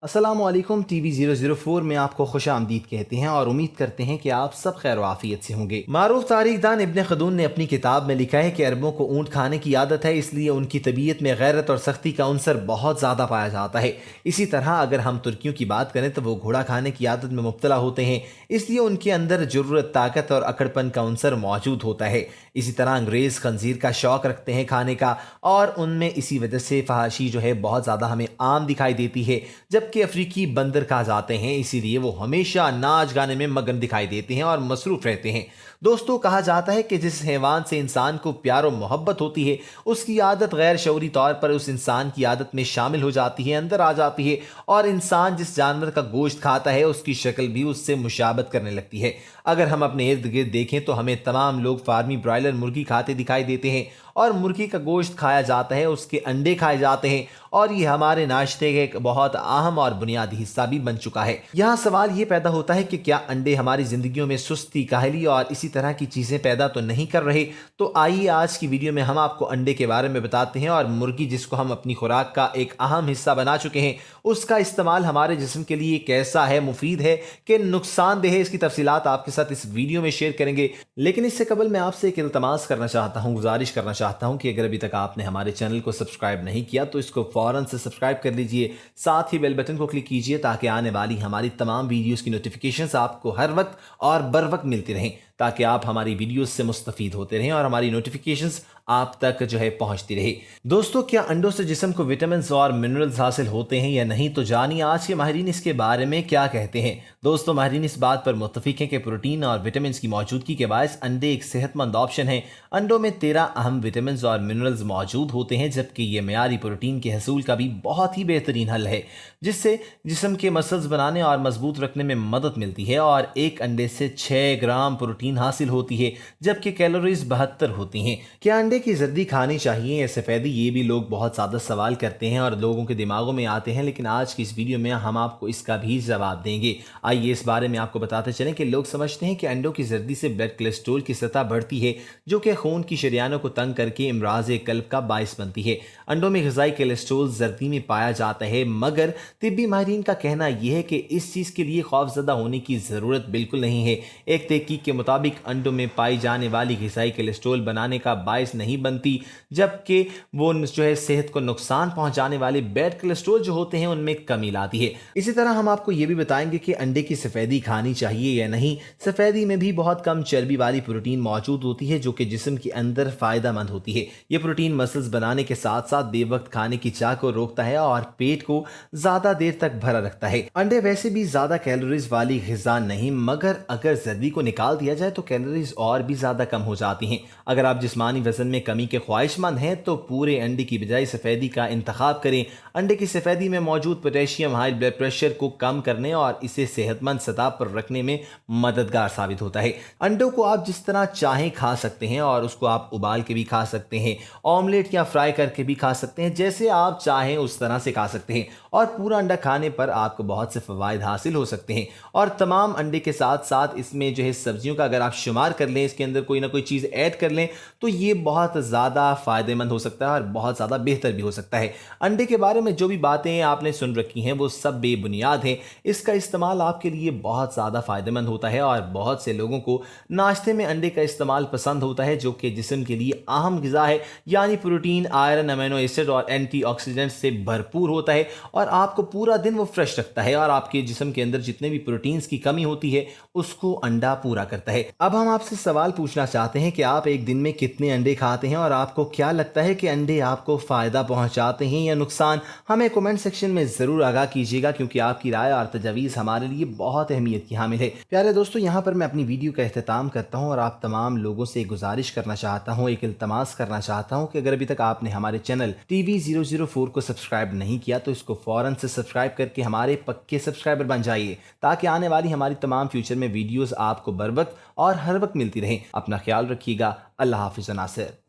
अस्सलाम वालेकुम। टीवी 004 में आपको खुश आमदीद कहते हैं और उम्मीद करते हैं कि आप सब खैर आफियत से होंगे। मारूफ तारीखदान इब्न खलदून ने अपनी किताब में लिखा है कि अरबों को ऊँट खाने की आदत है, इसलिए उनकी तबीयत में गैरत और सख्ती का अंसर बहुत ज़्यादा पाया जाता है। इसी तरह अगर हम तुर्कियों की बात करें तो वो घोड़ा खाने की आदत में मुब्तला होते हैं, इसलिए उनके अंदर जुर्रत, ताकत और अकड़पन का अंसर मौजूद होता है। इसी तरह अंग्रेज़ खंजीर का शौक़ रखते हैं खाने का, और उनमें इसी वजह से फहाशी जो है बहुत ज़्यादा हमें आम दिखाई देती है। जबकि अफ्रीकी बंदर कहा जाते हैं, इसीलिए वो हमेशा नाच गाने में मगन दिखाई देते हैं और मसरूफ रहते हैं। दोस्तों, कहा जाता है कि जिस हैवान से इंसान को प्यार और मोहब्बत होती है, उसकी आदत गैर शऊरी तौर पर उस इंसान की आदत में शामिल हो जाती है, अंदर आ जाती है, और इंसान जिस जानवर का गोश्त खाता है उसकी शक्ल भी उससे मुशाबत करने लगती है। अगर हम अपने इर्द गिर्द देखें तो हमें तमाम लोग फार्मी ब्रायलर मुर्गी खाते दिखाई देते हैं, और मुर्गी का गोश्त खाया जाता है, उसके अंडे खाए जाते हैं, और ये हमारे नाश्ते का एक बहुत अहम और बुनियादी हिस्सा भी बन चुका है। यहाँ सवाल ये पैदा होता है कि क्या अंडे हमारी जिंदगियों में सुस्ती, काहली और इसी तरह की चीज़ें पैदा तो नहीं कर रहे? तो आइए आज की वीडियो में हम आपको अंडे के बारे में बताते हैं, और मुर्गी जिसको हम अपनी खुराक का एक अहम हिस्सा बना चुके हैं, उसका इस्तेमाल हमारे जिस्म के लिए कैसा है, मुफीद है कि नुकसानदेह है, इसकी तफसीलात आपके साथ इस वीडियो में शेयर करेंगे। लेकिन इससे कबल मैं आपसे एक इल्तमास करना चाहता हूँ, गुजारिश करना चाहता हूँ कि अगर अभी तक आपने हमारे चैनल को सब्सक्राइब नहीं किया तो इसको फौरन से सब्सक्राइब कर लीजिए, साथ ही बेल बटन को क्लिक कीजिए ताकि आने वाली हमारी तमाम वीडियोस की नोटिफिकेशंस आपको हर वक्त और बर वक्त मिलती रहें, ताकि आप हमारी वीडियोस से मुस्तफ़ीद होते रहें और हमारी नोटिफिकेशंस आप तक जो है पहुंचती रहे। दोस्तों, क्या अंडों से जिस्म को विटामिन और मिनरल्स हासिल होते हैं या नहीं? तो जानिए आज के माहिरीन इसके बारे में क्या कहते हैं। दोस्तों, माहिरीन इस बात पर मुत्तफिक हैं कि प्रोटीन और विटामिन की मौजूदगी के बायस अंडे एक सेहतमंद ऑप्शन है। अंडों में 13 अहम विटामिन और मिनरल्स मौजूद होते हैं, जबकि ये मेयारी प्रोटीन के हसूल का भी बहुत ही बेहतरीन हल है, जिससे जिस्म के मसल्स बनाने और मजबूत रखने में मदद मिलती है। और एक अंडे से 6 ग्राम प्रोटीन हासिल होती है, जबकि कैलोरीज 72 होती हैं। क्या अंडे की जर्दी खानी चाहिए या सफ़ेदी? ये भी लोग बहुत ज़्यादा सवाल करते हैं और लोगों के दिमागों में आते हैं, लेकिन आज की इस वीडियो में हम आपको इसका भी जवाब देंगे। आइए इस बारे में आपको बताते चलें कि लोग समझते हैं कि अंडों की जर्दी से ब्लड कोलेस्ट्रॉल की सतह बढ़ती है, जो कि खून की शरियानों को तंग करके इमराज़ कल्ब का बायस बनती है। अंडों में ग़िज़ाई कोलेस्ट्रॉल जर्दी में पाया जाता है, मगर तिब्बी माहिरीन का कहना यह है कि इस चीज़ के लिए खौफजदा होने की ज़रूरत बिल्कुल नहीं है। एक तहकीक के मुताबिक अंडों में पाई जाने वाली ग़िज़ाई कोलेस्ट्रॉल बनाने का बायस नहीं बनती, जबकि वो जो है सेहत को नुकसान पहुंचाने वाले बैड कोलेस्ट्रॉल जो होते हैं उनमें कमी लाती है। इसी तरह हम आपको ये भी बताएंगे कि अंडे की सफ़ेदी खानी चाहिए या नहीं। सफ़ेदी में भी बहुत कम चर्बी वाली प्रोटीन मौजूद होती है, जो कि जिस्म के अंदर फ़ायदेमंद होती है। ये प्रोटीन मसल्स बनाने के साथ साथ बेवक्त खाने की चाह को रोकता है और पेट को ज़्यादा देर तक भरा रखता है। अंडे वैसे भी ज़्यादा कैलोरीज वाली ग़िज़ा नहीं, मगर अगर जर्दी को निकाल दिया जाए तो कैलोरीज और भी ज़्यादा कम हो जाती हैं। अगर आप जिस्मानी वजन में कमी के ख्वाहिशमंद हैं तो पूरे अंडे की बजाय सफ़ेदी का इंतखाब करें। अंडे की सफ़ेदी में मौजूद पोटेशियम हाई ब्लड प्रेशर को कम करने और इसे सेहतमंद सतह पर रखने में मददगार साबित होता है। अंडों को आप जिस तरह चाहें खा सकते हैं, और उसको आप उबाल के भी खा सकते हैं, ऑमलेट या फ्राई करके भी खा सकते हैं, जैसे आप चाहें उस तरह से खा सकते हैं। और पूरा अंडा खाने पर आपको बहुत से फ़वाइद हासिल हो सकते हैं। और तमाम अंडे के साथ साथ इसमें जो है सब्जियों का अगर आप शुमार कर लें, इसके अंदर कोई ना कोई चीज़ ऐड कर लें, तो ये बहुत ज़्यादा फ़ायदेमंद हो सकता है और बहुत ज़्यादा बेहतर भी हो सकता है। अंडे के बारे में जो भी बातें आपने सुन रखी हैं वो सब बेबुनियाद हैं। इसका इस्तेमाल आपके लिए बहुत ज़्यादा फ़ायदेमंद होता है, और बहुत से लोगों को नाश्ते में अंडे का इस्तेमाल पसंद होता है, जो कि जिस्म के लिए अहम ग़िज़ा है, यानी प्रोटीन, आयरन, अमीनो एसिड और एंटीऑक्सीडेंट से भरपूर होता है, और आपको पूरा दिन वो फ्रेश रखता है, और आपके जिस्म के अंदर जितने भी प्रोटीन्स की कमी होती है उसको अंडा पूरा करता है। अब हम आपसे सवाल पूछना चाहते हैं कि आप एक दिन में कितने अंडे खाते हैं, और आपको क्या लगता है कि अंडे आपको फ़ायदा पहुंचाते हैं या नुकसान? हमें कमेंट सेक्शन में ज़रूर आगाह कीजिएगा, क्योंकि आपकी राय और तजवीज़ हमारे लिए बहुत अहमियत की हामिल है। प्यारे दोस्तों, यहाँ पर मैं अपनी वीडियो का अख्ताम करता हूँ और आप तमाम लोगों से गुजारिश करना चाहता हूँ, एक इल्तमास करना चाहता हूँ कि अगर अभी तक आपने हमारे चैनल टीवी 004 को सब्सक्राइब नहीं किया तो इसको फ़ौरन से सब्सक्राइब करके हमारे पक्के सब्सक्राइबर बन जाइए, ताकि आने वाली हमारी तमाम फ्यूचर में वीडियोज़ आपको बर वक्त और हर वक्त मिलती रहें। अपना ख्याल रखिएगा। अल्लाह हाफ़िज़ नासिर।